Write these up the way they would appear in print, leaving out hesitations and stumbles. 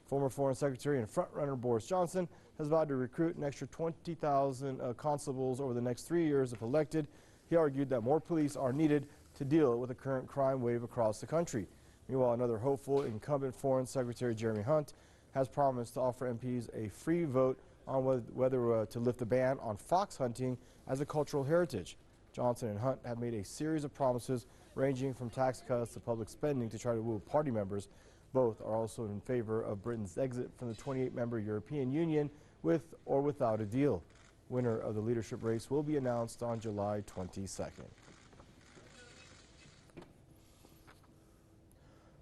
Former Foreign Secretary and frontrunner Boris Johnson has vowed to recruit an extra 20,000 constables over the next 3 years if elected. He argued that more police are needed to deal with the current crime wave across the country. Meanwhile, another hopeful incumbent Foreign Secretary Jeremy Hunt has promised to offer MPs a free vote on whether to lift the ban on fox hunting as a cultural heritage. Johnson and Hunt have made a series of promises ranging from tax cuts to public spending to try to woo party members. Both are also in favor of Britain's exit from the 28-member European Union with or without a deal. Winner of the leadership race will be announced on July 22nd.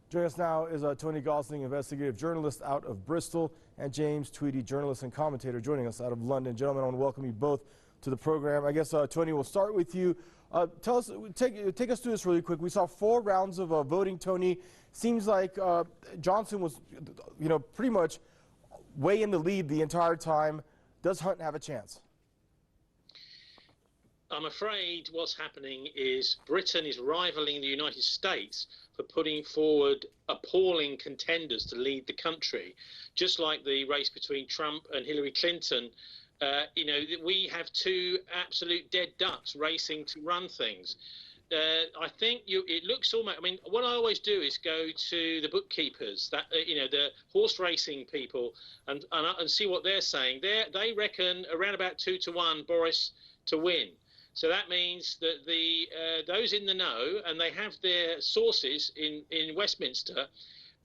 Joining us now is Tony Gosling, investigative journalist out of Bristol, and James Tweedy, journalist and commentator, joining us out of London. Gentlemen, I want to welcome you both to the program. I guess, Tony, we'll start with you. Tell us, take us through this really quick. We saw 4 rounds of voting, Tony. Seems like Johnson was, pretty much way in the lead the entire time. Does Hunt have a chance? I'm afraid what's happening is Britain is rivaling the United States for putting forward appalling contenders to lead the country. Just like the race between Trump and Hillary Clinton, we have 2 absolute dead ducks racing to run things. I think it looks almost, what I always do is go to the bookkeepers, the horse racing people, and see what they're saying. They reckon around about 2 to 1 Boris to win. So that means that those in the know, and they have their sources in Westminster,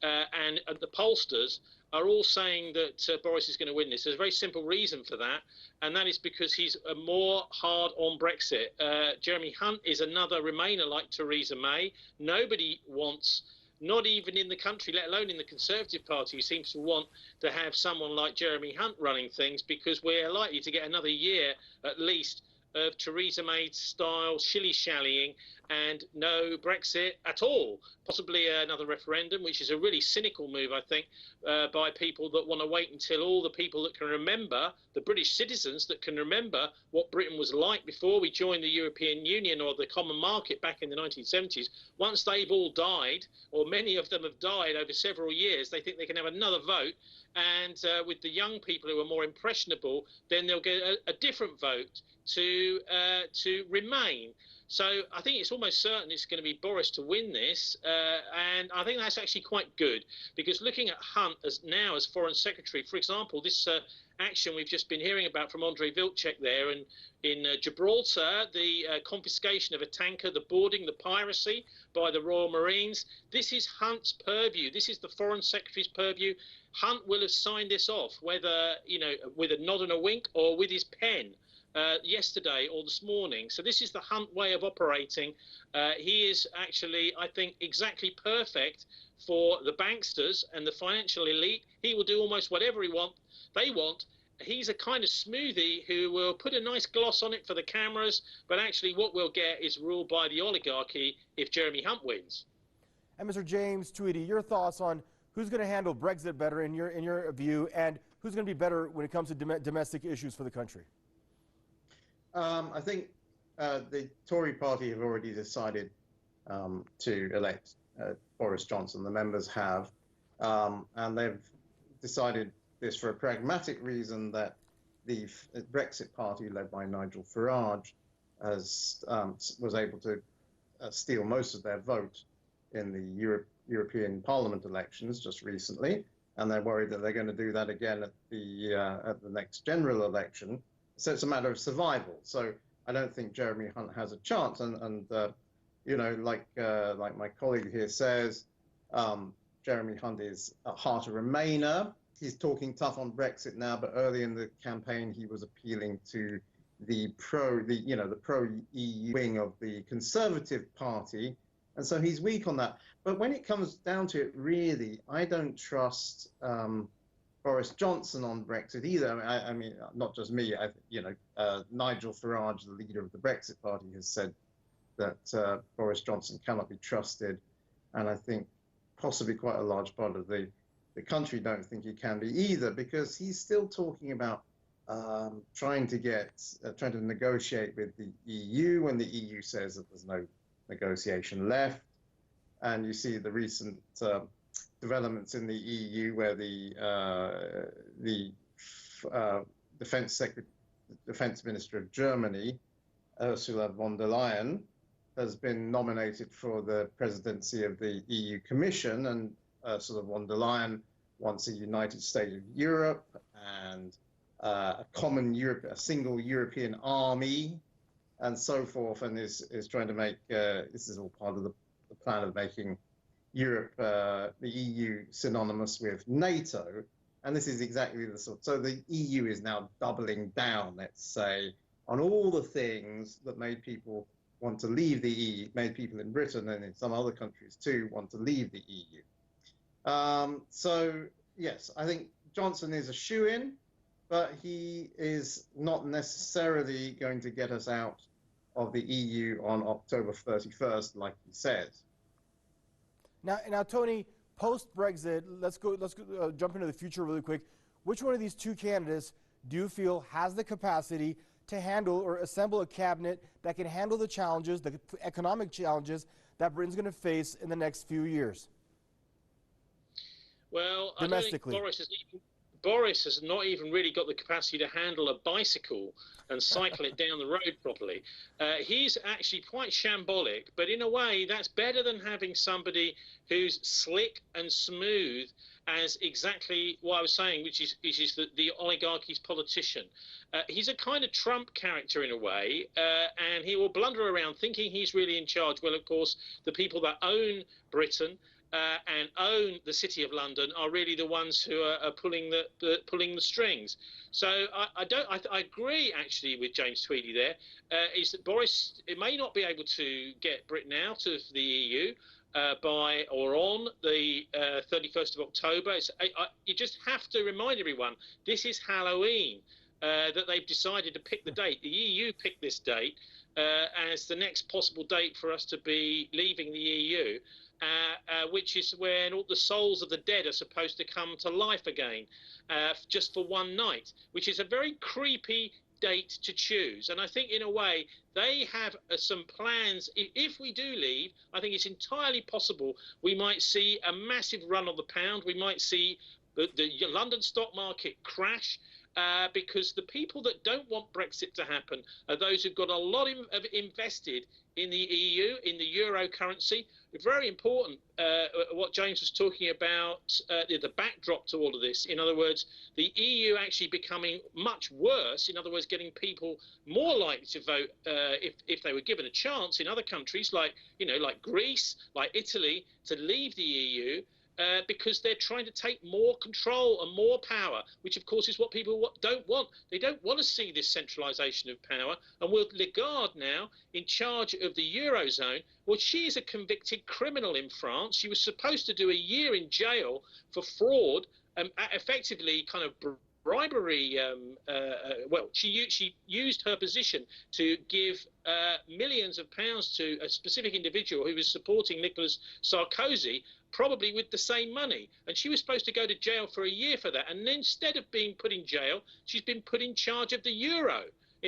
and the pollsters are all saying that Boris is going to win this. There's a very simple reason for that, and that is because he's more hard on Brexit. Jeremy Hunt is another Remainer like Theresa May. Nobody wants, not even in the country, let alone in the Conservative Party, who seems to want to have someone like Jeremy Hunt running things, because we're likely to get another year at least of Theresa May's style shilly-shallying and no Brexit at all. Possibly another referendum, which is a really cynical move, I think, by people that want to wait until all the people that can remember, the British citizens that can remember what Britain was like before we joined the European Union or the common market back in the 1970s, once they've all died, or many of them have died over several years, they think they can have another vote. And with the young people who are more impressionable, then they'll get a different vote to remain. So I think it's almost certain it's going to be Boris to win this, and I think that's actually quite good, because looking at Hunt as Foreign Secretary, for example, this action we've just been hearing about from Andrei Vilcek there in Gibraltar, the confiscation of a tanker, the boarding, the piracy by the Royal Marines, this is Hunt's purview. This is the Foreign Secretary's purview. Hunt will have signed this off, whether, with a nod and a wink or with his pen. Yesterday or this morning. So this is the Hunt way of operating. He is actually, I think, exactly perfect for the banksters and the financial elite. He will do almost whatever they want. He's a kind of smoothie who will put a nice gloss on it for the cameras, but actually what we'll get is ruled by the oligarchy if Jeremy Hunt wins. And Mr. James Tweedy, your thoughts on who's going to handle Brexit better in your view, and who's going to be better when it comes to domestic issues for the country? I think the Tory party have already decided to elect Boris Johnson. The members have, and they've decided this for a pragmatic reason, that the Brexit party, led by Nigel Farage, was able to steal most of their vote in the European Parliament elections just recently, and they're worried that they're going to do that again at the next general election. So it's a matter of survival. So I don't think Jeremy Hunt has a chance. And like my colleague here says, Jeremy Hunt is at heart a Remainer. He's talking tough on Brexit now, but early in the campaign he was appealing to the pro-EU wing of the Conservative Party, and so he's weak on that. But when it comes down to it, really, I don't trust Boris Johnson on Brexit either. I mean, not just me. Nigel Farage, the leader of the Brexit Party, has said that Boris Johnson cannot be trusted, and I think possibly quite a large part of the country don't think he can be either, because he's still talking about trying to negotiate with the EU when the EU says that there's no negotiation left. And you see the recent developments in the EU, where the defense minister of Germany, Ursula von der Leyen, has been nominated for the presidency of the EU Commission, and Ursula von der Leyen wants a united state of Europe and a common Europe, a single European army, and so forth, and is trying to make this is all part of the plan of making Europe, the EU, synonymous with NATO. And this is exactly the sort. So the EU is now doubling down, let's say, on all the things that made people want to leave the EU, made people in Britain and in some other countries too want to leave the EU. So yes, I think Johnson is a shoo-in, but he is not necessarily going to get us out of the EU on October 31st, like he says. Now, Tony, post-Brexit, let's jump into the future really quick. Which one of these two candidates do you feel has the capacity to handle or assemble a cabinet that can handle the challenges, the economic challenges that Britain's going to face in the next few years? Well, domestically. I don't think Boris has not even really got the capacity to handle a bicycle and cycle it down the road properly. He's actually quite shambolic, but in a way that's better than having somebody who's slick and smooth as exactly what I was saying, which is the oligarchy's politician. He's a kind of Trump character in a way, and he will blunder around thinking he's really in charge. Well, of course, the people that own Britain and own the City of London are really the ones who are pulling the strings. So I agree actually with James Tweedy there. Is that Boris may not be able to get Britain out of the EU by or on the 31st of October. You just have to remind everyone this is Halloween, that they've decided to pick the date. The EU picked this date as the next possible date for us to be leaving the EU. Which is when all the souls of the dead are supposed to come to life again, just for one night, which is a very creepy date to choose. And I think in a way they have some plans. If we do leave, I think it's entirely possible we might see a massive run on the pound. We might see the London stock market crash. Because the people that don't want Brexit to happen are those who've got a lot of invested in the EU, in the euro currency. Very important what James was talking about, the backdrop to all of this. In other words, the EU actually becoming much worse. In other words, getting people more likely to vote if they were given a chance in other countries like Greece, like Italy, to leave the EU. Because they're trying to take more control and more power, which of course is what people don't want. They don't want to see this centralisation of power. And with Lagarde now in charge of the Eurozone, well, she is a convicted criminal in France. She was supposed to do a year in jail for fraud, effectively kind of bribery. Well, she used her position to give millions of pounds to a specific individual who was supporting Nicolas Sarkozy, probably with the same money. And she was supposed to go to jail for a year for that. And instead of being put in jail, she's been put in charge of the euro,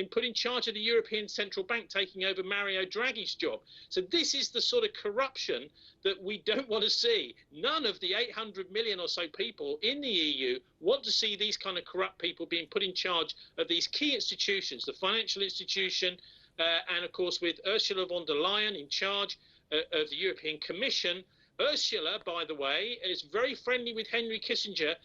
put in charge of the European Central Bank, taking over Mario Draghi's job. So this is the sort of corruption that we don't want to see. None of the 800 million or so people in the EU want to see these kind of corrupt people being put in charge of these key institutions, the financial institution, and of course with Ursula von der Leyen in charge of the European Commission. Ursula, by the way, is very friendly with Henry Kissinger.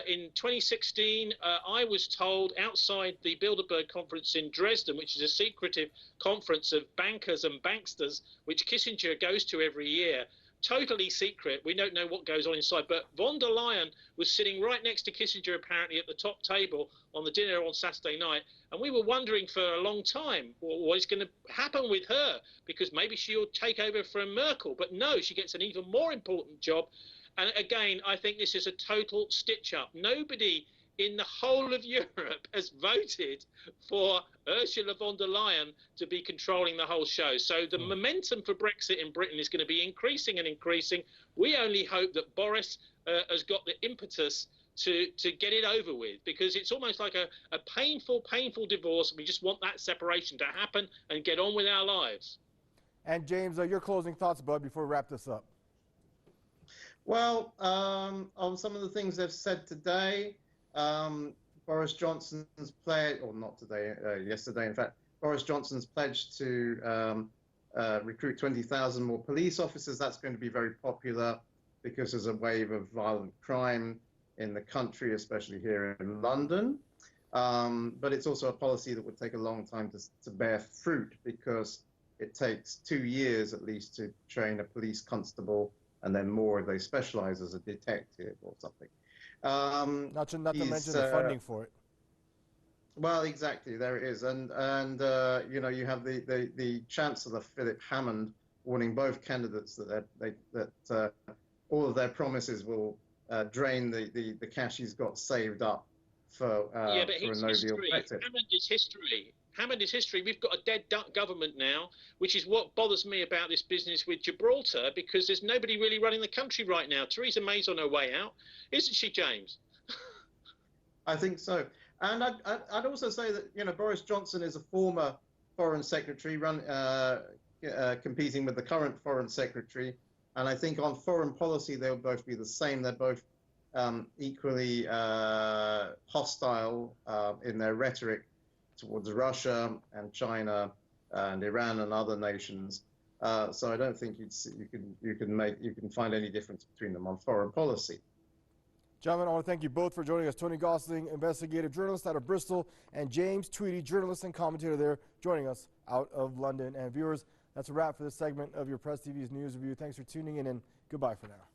In 2016, I was told outside the Bilderberg conference in Dresden, which is a secretive conference of bankers and banksters, which Kissinger goes to every year, totally secret. We don't know what goes on inside. But von der Leyen was sitting right next to Kissinger, apparently, at the top table on the dinner on Saturday night. And we were wondering for a long time what is going to happen with her, because maybe she'll take over from Merkel. But no, she gets an even more important job. And again, I think this is a total stitch-up. Nobody in the whole of Europe has voted for Ursula von der Leyen to be controlling the whole show. So the momentum for Brexit in Britain is going to be increasing and increasing. We only hope that Boris has got the impetus to get it over with, because it's almost like a painful divorce. We just want that separation to happen and get on with our lives. And James, your closing thoughts, bud, before we wrap this up. Well, on some of the things they've said today, Boris Johnson's pledge, or not today, yesterday, in fact, Boris Johnson's pledge to recruit 20,000 more police officers. That's going to be very popular because there's a wave of violent crime in the country, especially here in London. But it's also a policy that would take a long time to bear fruit, because it takes 2 years at least to train a police constable, and then more if they specialize as a detective or something. Not to mention the funding for it. Well, exactly, there it is, and you know, you have the Chancellor Philip Hammond warning both candidates that all of their promises will drain the cash he's got saved up for a no-deal Brexit. Hammond is history. Hammond is history. We've got a dead duck government now, which is what bothers me about this business with Gibraltar, because there's nobody really running the country right now. Theresa May's on her way out, isn't she, James? I think so. And I'd also say that, you know, Boris Johnson is a former foreign secretary competing with the current foreign secretary. And I think on foreign policy, they'll both be the same. They're both equally hostile in their rhetoric towards Russia and China and Iran and other nations. So I don't think you can find any difference between them on foreign policy. Gentlemen, I want to thank you both for joining us. Tony Gosling, investigative journalist out of Bristol, and James Tweedy, journalist and commentator there, joining us out of London. And viewers, that's a wrap for this segment of your Press TV's News Review. Thanks for tuning in, and goodbye for now.